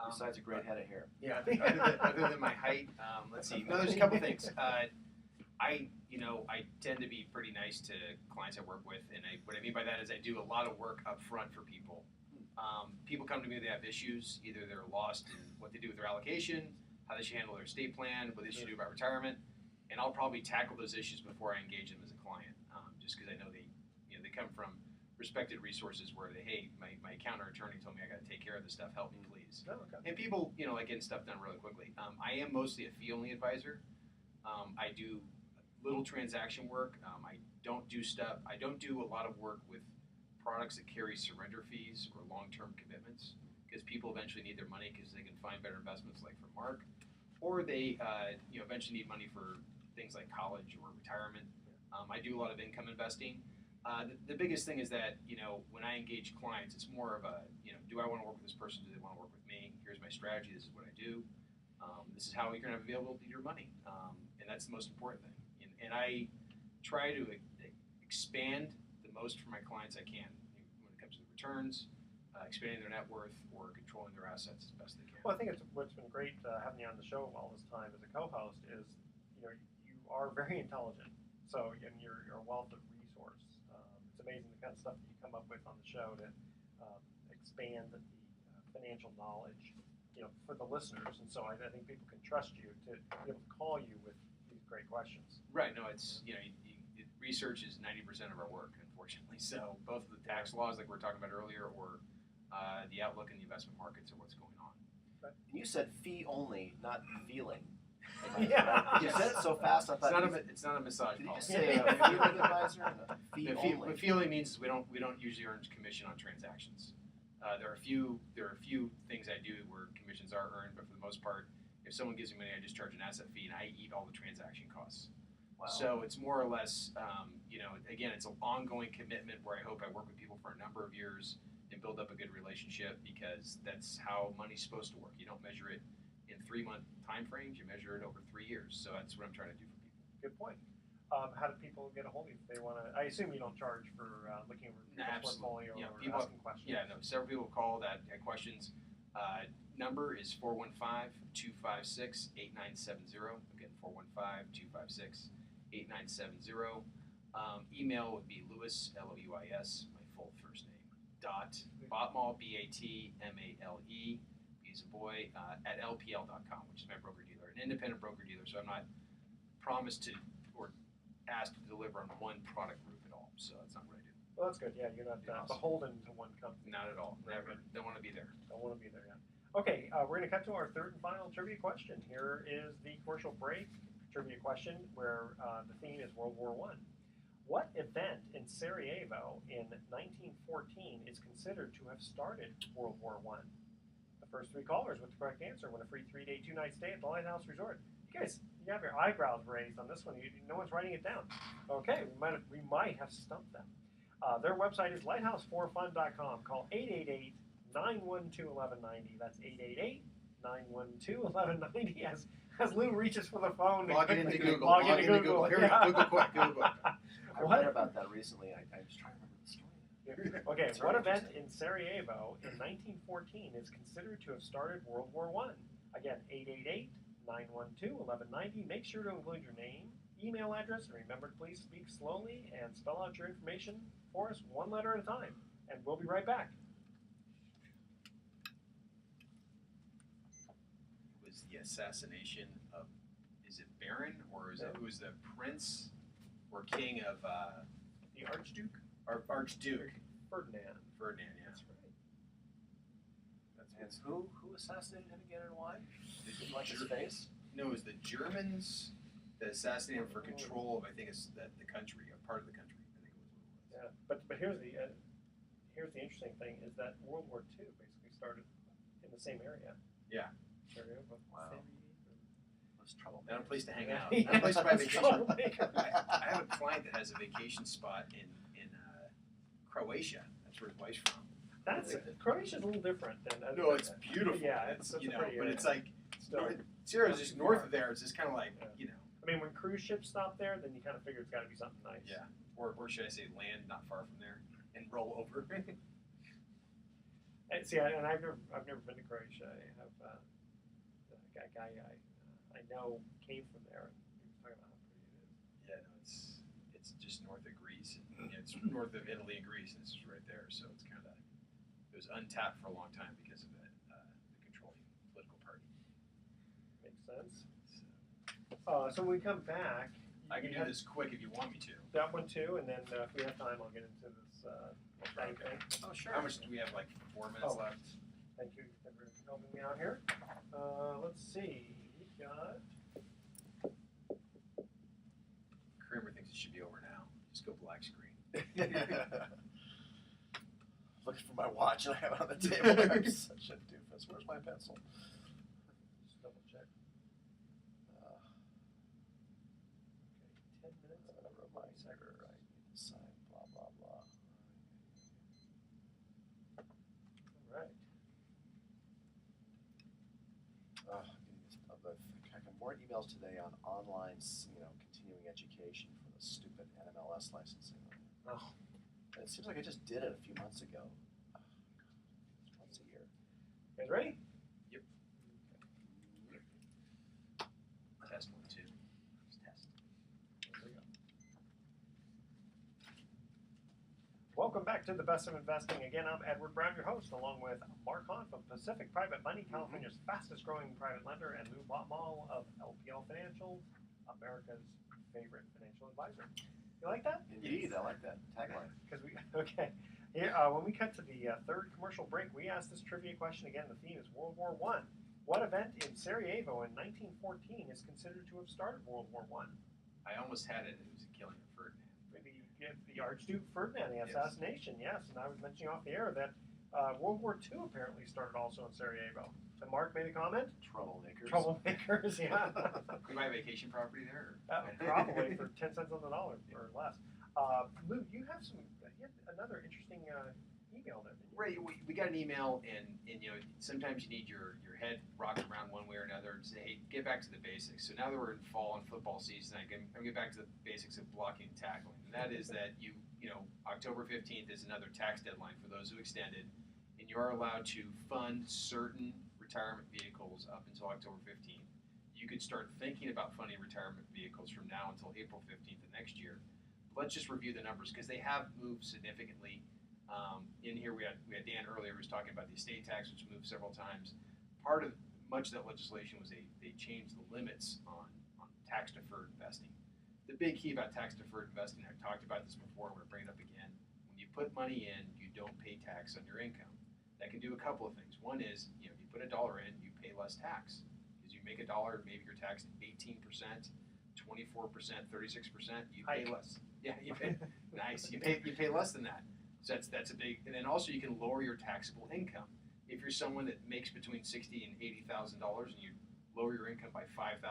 Besides a great head of hair. Yeah, other than my height, let's see. No, there's a couple things. I tend to be pretty nice to clients I work with, and what I mean by that is I do a lot of work up front for people. People come to me, they have issues. Either they're lost in what they do with their allocation, how they should handle their estate plan, what they should do about retirement, and I'll probably tackle those issues before I engage them as a client, just because I know they come from respected resources where my accountant or attorney told me I got to take care of this stuff. Help me, please. Oh, okay. And people, like getting stuff done really quickly. I am mostly a fee-only advisor. I do little transaction work. I don't do a lot of work with products that carry surrender fees or long-term commitments, because people eventually need their money because they can find better investments like from Mark, or they eventually need money for things like college or retirement. I do a lot of income investing. The biggest thing is that, when I engage clients, it's more of a, do I want to work with this person? Do they want to work with me? Here's my strategy. This is what I do. This is how you're going to have available your money. And that's the most important thing. And I try to expand the most for my clients I can when it comes to the returns, expanding their net worth, or controlling their assets as best they can. Well, I think what's been great having you on the show all this time as a co-host is, you are very intelligent. So, and you're a wealth of resource. It's amazing the kind of stuff that you come up with on the show to expand the financial knowledge, for the listeners. And so I think people can trust you to be able to call you with these great questions. Right. No, it's, research is 90% of our work, unfortunately. So both of the tax laws like we were talking about earlier, or the outlook in the investment markets, or what's going on. And you said fee only, not feeling. Yeah. You said it so fast, I thought It's not a massage did you just policy. say a feeling advisor? Fee only. What feeling means is we don't usually earn commission on transactions. There are a few things I do where commissions are earned, but for the most part, if someone gives me money, I just charge an asset fee, and I eat all the transaction costs. Wow. So it's more or less, again, it's an ongoing commitment where I hope I work with people for a number of years and build up a good relationship, because that's how money's supposed to work. You don't measure it in 3-month time frames, you measure it over 3 years. So that's what I'm trying to do for people. Good point. How do people get a hold of you if they want to? I assume you don't charge for looking over people's portfolio or asking questions. Yeah, no. Several people call that had questions. Number is 415-256-8970. Again, 415-256-8970. Email would be Lewis, Louis, my full first name, Botmale, Batmale, he's a boy, at lpl.com, which is my broker dealer, an independent broker dealer. So I'm not promised to or asked to deliver on one product group at all. So that's not what I do. Well, that's good. Yeah, you're not beholden to one company. Not at all. Never. Don't want to be there. Don't want to be there yet. Okay, we're going to cut to our third and final trivia question. Here is the commercial break trivia question, where the theme is World War I. What event in Sarajevo in 1914 is considered to have started World War I? The first 3 callers with the correct answer win a free 3-day, 2-night stay at the Lighthouse Resort. You guys, you have your eyebrows raised on this one. No one's writing it down. Okay, we might have stumped them. Their website is lighthouse4fun.com. Call 888-912-1190. That's 888-912-1190 as Lou reaches for the phone. Log into Google. Log into Google. Here we go. Google quick. I read about that recently. I was trying to remember the story. Okay, It's what very event in Sarajevo in 1914 is considered to have started World War I? Again, 888-912-1190. Make sure to include your name, email address, and remember to please speak slowly and spell out your information for us one letter at a time. And we'll be right back. It was the assassination of, is it Baron, or is it, who was the prince or king of The Archduke? Archduke? Ferdinand. Ferdinand, yeah. That's right. And who assassinated him again, and why? Did you like his face? No, it was the Germans that assassinated him for control of, I think it's the country, a part of the country. I think it was what it was. Yeah, but here's the interesting thing is that World War II basically started in the same area. Yeah. Sarajevo. Wow. Those trouble. Not a place to hang out. Yeah. Not a place to buy vacation. Troublemaker. I have a client that has a vacation spot in Croatia. That's where his wife's from. Croatia's a little different than. No, it's beautiful. Yeah, it's you know, pretty but area. it's like Still, Sierra's just north of there. It's just kind of like I mean, when cruise ships stop there, then you kind of figure it's got to be something nice. Yeah. Or should I say land not far from there and roll over. And see, I've never been to Croatia. I have a guy I know came from there, and he was talking about how pretty it is. Yeah, no, it's just north of Greece. And, it's north of Italy and Greece, and it's just right there. So it's kind of it was untapped for a long time because of it, the controlling political party. Makes sense. So, So when we come back, I can do this quick if you want me to. that one too, and then if we have time, I'll get into this bank thing. Oh, sure. How much do we have? Like 4 minutes Oh. left. Thank you for helping me out here. Let's see. We've got. Kramer thinks it should be over now. Just go black screen. Looking for my watch and I have it on the table. I'm such a doofus. Where's my pencil? Just double check. Okay, 10 minutes. Reminder, I need to sign, blah, blah, blah. All right. I got more emails today on online, continuing education for the stupid NMLS licensing. Oh. And it seems like I just did it a few months ago. It's once a year. You guys ready? Yep. Test 1, 2. Just test. There we go. Welcome back to the Best of Investing. Again, I'm Edward Brown, your host, along with Mark Hahn from Pacific Private Money, California's fastest growing private lender, and Lou Botmal of LPL Financial, America's favorite financial advisor. You like that? Indeed, I like that tagline. Because okay. Here, when we cut to the third commercial break, we asked this trivia question again. The theme is World War I. What event in Sarajevo in 1914 is considered to have started World War I? I almost had it. It was a killing of Ferdinand. The Archduke Ferdinand, the assassination, yes. And I was mentioning off the air that World War II apparently started also in Sarajevo. And Mark made a comment. Troublemakers. Troublemakers, yeah. Could we buy a vacation property there? Probably for 10 cents on the dollar or less. Lou, you have another interesting email there. Right, we got an email, and sometimes you need your head rocked around one way or another and say, hey, get back to the basics. So now that we're in fall and football season, I'm going to get back to the basics of blocking and tackling. And that is that October 15th is another tax deadline for those who extended, and you are allowed to fund certain retirement vehicles up until October 15th. You could start thinking about funding retirement vehicles from now until April 15th of next year. Let's just review the numbers because they have moved significantly. In here we had Dan earlier who was talking about the estate tax, which moved several times. Much of that legislation was they changed the limits on tax deferred investing. The big key about tax deferred investing, I've talked about this before, I'm going to bring it up again. When you put money in, you don't pay tax on your income. That can do a couple of things. One is, you put $1 in, you pay less tax. Because you make $1, maybe you're taxed 18%, 24%, 36%, you pay less. Yeah, you pay nice. You pay less than that. So that's a big, and then also you can lower your taxable income. If you're someone that makes between $60,000 and $80,000 and you lower your income by $5,000,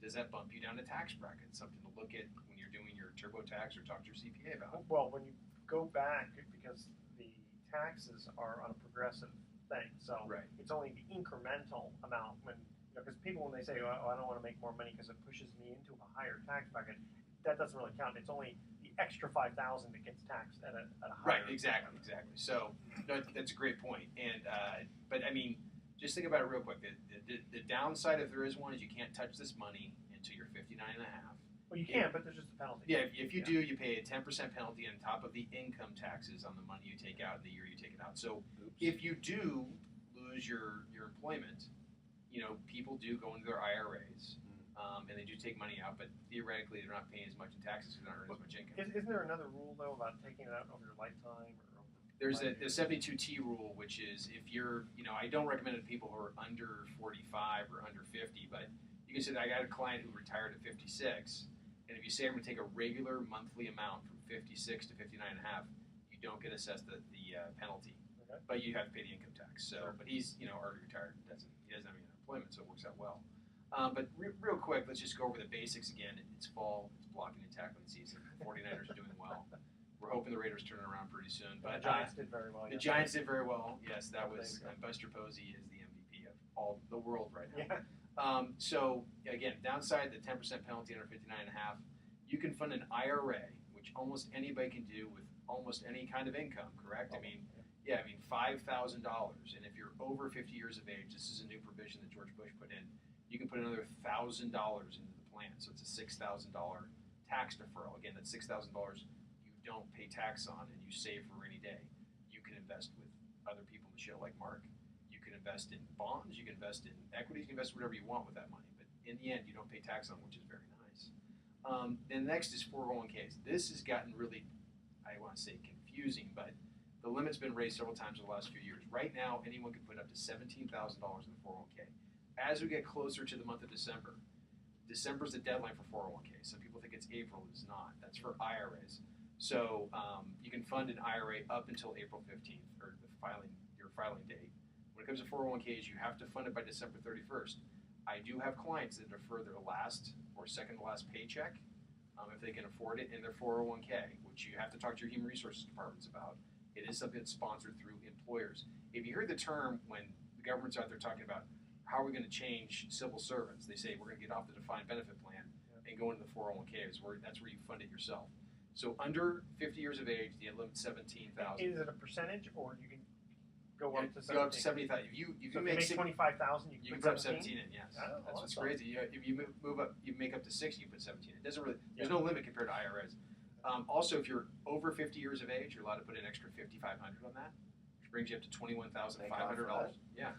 does that bump you down to tax bracket? Something to look at when you're doing your TurboTax or talk to your CPA about. Well, when you go back, because the taxes are on a progressive thing, so right. It's only the incremental amount when because people when they say, oh, I don't want to make more money because it pushes me into a higher tax bracket, that doesn't really count. It's only the extra $5,000 that gets taxed at a higher. Right, exactly. So that's a great point. And but I mean, just think about it real quick. The downside, if there is one, is you can't touch this money until you're 59 and a half. Well, you can, but there's just a penalty. Yeah, if you do, you pay a 10% penalty on top of the income taxes on the money you take out in the year you take it out. So if you do lose your employment, people do go into their IRAs. And they do take money out, but theoretically they're not paying as much in taxes because they're not earning as much income. Isn't there another rule though about taking it out over your lifetime? There's a 72T rule, which is if you're, I don't recommend it to people who are under 45 or under 50, but you can say that I got a client who retired at 56, and if you say I'm going to take a regular monthly amount from 56 to 59 and a half, you don't get assessed the penalty, okay. But you have to pay the income tax. So, But he's already retired. He doesn't have any unemployment, so it works out well. But real quick, let's just go over the basics again. It's fall. It's blocking and tackling season. The 49ers are doing well. We're hoping the Raiders turn it around pretty soon. But the Giants did very well. The Giants did very well. Yes, that was Buster Posey is the MVP of all the world right now. Yeah. So again, downside, the 10% penalty under 59 and a half. You can fund an IRA, which almost anybody can do with almost any kind of income. Correct? Oh, $5,000. And if you're over 50 years of age, this is a new provision that George Bush put in. You can put another $1,000 into the plan, so it's a $6,000 tax deferral. Again, that's $6,000 you don't pay tax on and you save for a rainy day. You can invest with other people in the show like Mark. You can invest in bonds, you can invest in equities, you can invest whatever you want with that money. But in the end, you don't pay tax on, which is very nice. Then next is 401ks. This has gotten really, I want to say confusing, but the limit's been raised several times in the last few years. Right now, anyone can put up to $17,000 in the 401k. As we get closer to the month of December, December's the deadline for 401k. Some people think it's April, it is not. That's for IRAs. So you can fund an IRA up until April 15th, or your filing date. When it comes to 401ks, you have to fund it by December 31st. I do have clients that defer their last or second to last paycheck if they can afford it in their 401k, which you have to talk to your human resources departments about. It is something that's sponsored through employers. If you heard the term when the government's out there talking about how are we going to change civil servants, they say we're going to get off the defined benefit plan and go into the 401k. That's where you fund it yourself. So under 50 years of age, the limit 17,000. Is it a percentage, or you can go up to 17? Go up to 70,000. If you so make 25,000, you can put put 17 in. Yes, that's what's crazy. If you move up, you make up to 60, you put 17. It doesn't really. There's no limit compared to IRAs. Also, if you're over 50 years of age, you're allowed to put an extra $5,500 on that, which brings you up to $21,500. Yeah,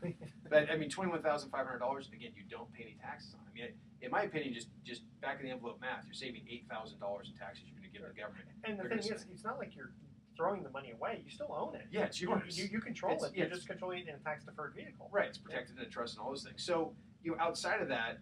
but I mean, $21,500. Again, you don't pay any taxes on. I mean, in my opinion, just back of the envelope math, you're saving $8,000 in taxes you're going to give the government. And the thing is, it's not like you're throwing the money away. You still own it. Yeah, it's yours. You control it. You're just controlling it in a tax-deferred vehicle. Right. It's protected in a trust and all those things. So outside of that,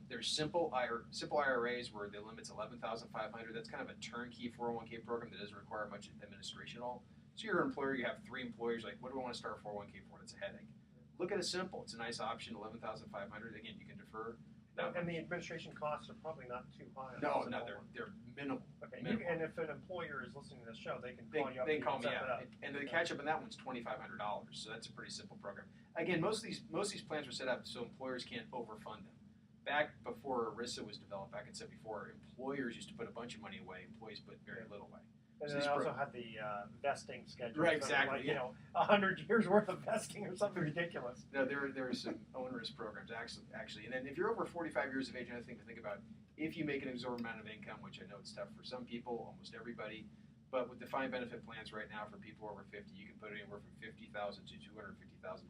there's simple IRAs where the limit's $11,500. That's kind of a turnkey 401k program that doesn't require much administration at all. So you're an employer, you have 3 employees, like, what do I want to start a 401k for? That's a headache. Look at it simple. It's a nice option, $11,500. Again, you can defer. And the administration costs are probably not too high. No, they're minimal. Okay, minimal. and if an employer is listening to this show, they can call you up. They can call me, yeah. And the catch up on that one's $2,500. So that's a pretty simple program. Again, most of these plans were set up so employers can't overfund them. Back before ERISA was developed, back in '74, employers used to put a bunch of money away. Employees put very little away. And then they also had the vesting schedule. Right, exactly. Like, 100 years worth of vesting or something ridiculous. No, there are some onerous programs actually. And then if you're over 45 years of age, another thing to think about, if you make an exorbitant amount of income, which I know it's tough for some people, almost everybody, but with defined benefit plans right now for people over 50, you can put anywhere from $50,000 to $250,000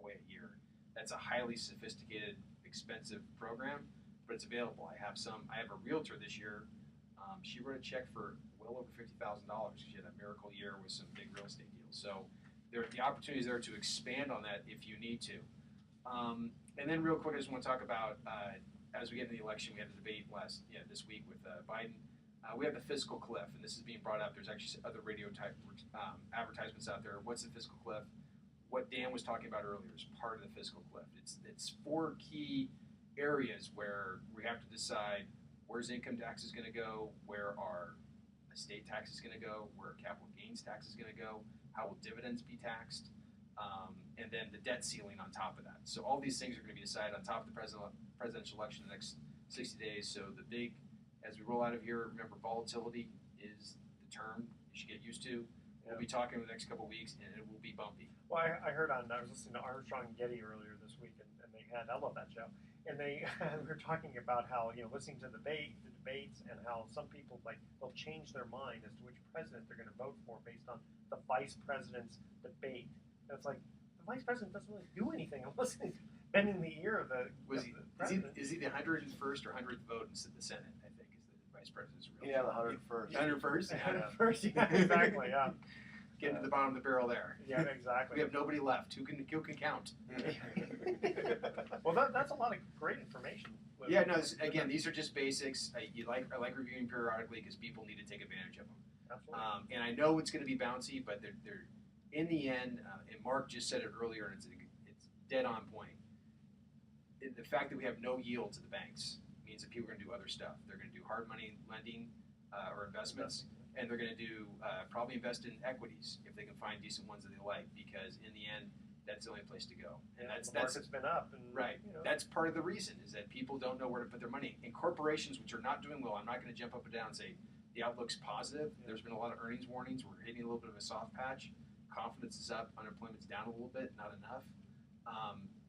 away a year. That's a highly sophisticated, expensive program, but it's available. I have a realtor this year. She wrote a check for well over $50,000. She had a miracle year with some big real estate deals. So the opportunity is there to expand on that if you need to. And then real quick, I just want to talk about as we get into the election, we had a debate this week with Biden. We have the fiscal cliff, and this is being brought up. There's actually other radio type advertisements out there. What's the fiscal cliff? What Dan was talking about earlier is part of the fiscal cliff. It's 4 key areas where we have to decide where's income taxes going to go, where are estate taxes going to go, where capital gains tax is going to go, how will dividends be taxed, and then the debt ceiling on top of that. So all these things are going to be decided on top of the presidential election in the next 60 days. So the big, as we roll out of here, remember volatility is the term you should get used to. We'll be talking in the next couple of weeks, and it will be bumpy. Well, I heard I was listening to Armstrong and Getty earlier this week, and I love that show. And we were talking about how, listening to the debates and how some people, they'll change their mind as to which president they're going to vote for based on the vice president's debate. And it's like, the vice president doesn't really do anything unless he's bending the ear of the president. Is he the 101st or 100th vote in the Senate, I think, is the vice president's real? Yeah, the 101st. 101st? 101st, yeah, exactly, yeah. Getting to the bottom of the barrel there. Yeah, exactly. We have nobody left. Who can count? Well, that's a lot of great information. Yeah, no. Again, these are just basics. I like reviewing periodically because people need to take advantage of them. Absolutely. And I know it's going to be bouncy, but they're in the end. And Mark just said it earlier, and it's dead on point. The fact that we have no yield to the banks means that people are going to do other stuff. They're going to do hard money lending or investments. And they're going to do probably invest in equities if they can find decent ones that they like, because in the end, that's the only place to go. And the market's been up. And, right. That's part of the reason is that people don't know where to put their money. And corporations which are not doing well, I'm not going to jump up and down and say the outlook's positive. Yeah. There's been a lot of earnings warnings. We're hitting a little bit of a soft patch. Confidence is up. Unemployment's down a little bit, not enough,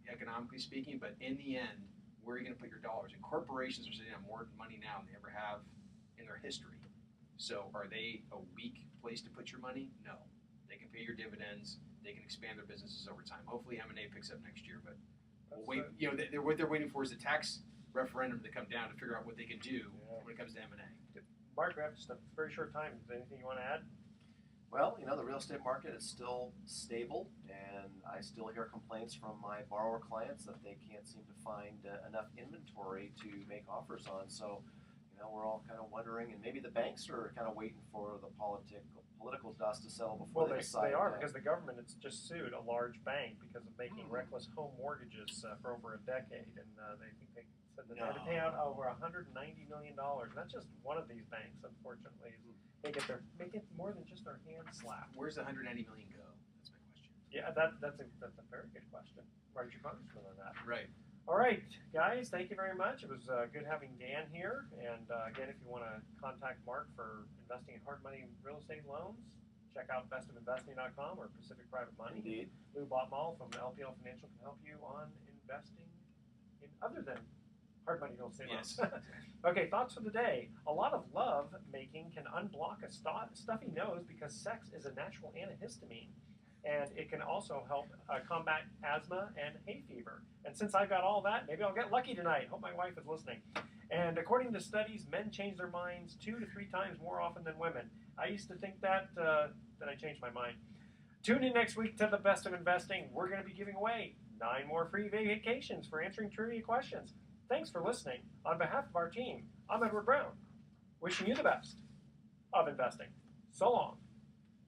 economically speaking. But in the end, where are you going to put your dollars? And corporations are sitting on more money now than they ever have in their history. So are they a weak place to put your money? No. They can pay your dividends. They can expand their businesses over time. Hopefully M&A picks up next year, but we'll wait. You know, what they're waiting for is the tax referendum to come down to figure out what they can do when it comes to M&A. Mark, we have just a very short time. Is there anything you want to add? Well, the real estate market is still stable, and I still hear complaints from my borrower clients that they can't seem to find enough inventory to make offers on. So, we're all kind of wondering, and maybe the banks are kind of waiting for the political dust to settle before they decide. They are, because the government has just sued a large bank because of making reckless home mortgages for over a decade, and they think they said that they had to pay out over $190 million. That's just one of these banks, unfortunately. They get more than just their hand slapped. Where's the $190 million go? That's my question. Yeah, that's a very good question. Write your congressman on that. Right. All right, guys, thank you very much. It was good having Dan here. And again, if you want to contact Mark for investing in hard money real estate loans, check out bestofinvesting.com or Pacific Private Money. Indeed. Lou Botmal from LPL Financial can help you on investing in other than hard money real estate loans. Okay, thoughts for the day. A lot of love making can unblock a stuffy nose because sex is a natural antihistamine. And it can also help combat asthma and hay fever. And since I've got all that, maybe I'll get lucky tonight. Hope my wife is listening. And according to studies, men change their minds 2 to 3 times more often than women. I used to think that, then I changed my mind. Tune in next week to The Best of Investing. We're going to be giving away 9 more free vacations for answering trivia questions. Thanks for listening. On behalf of our team, I'm Edward Brown, wishing you the best of investing. So long.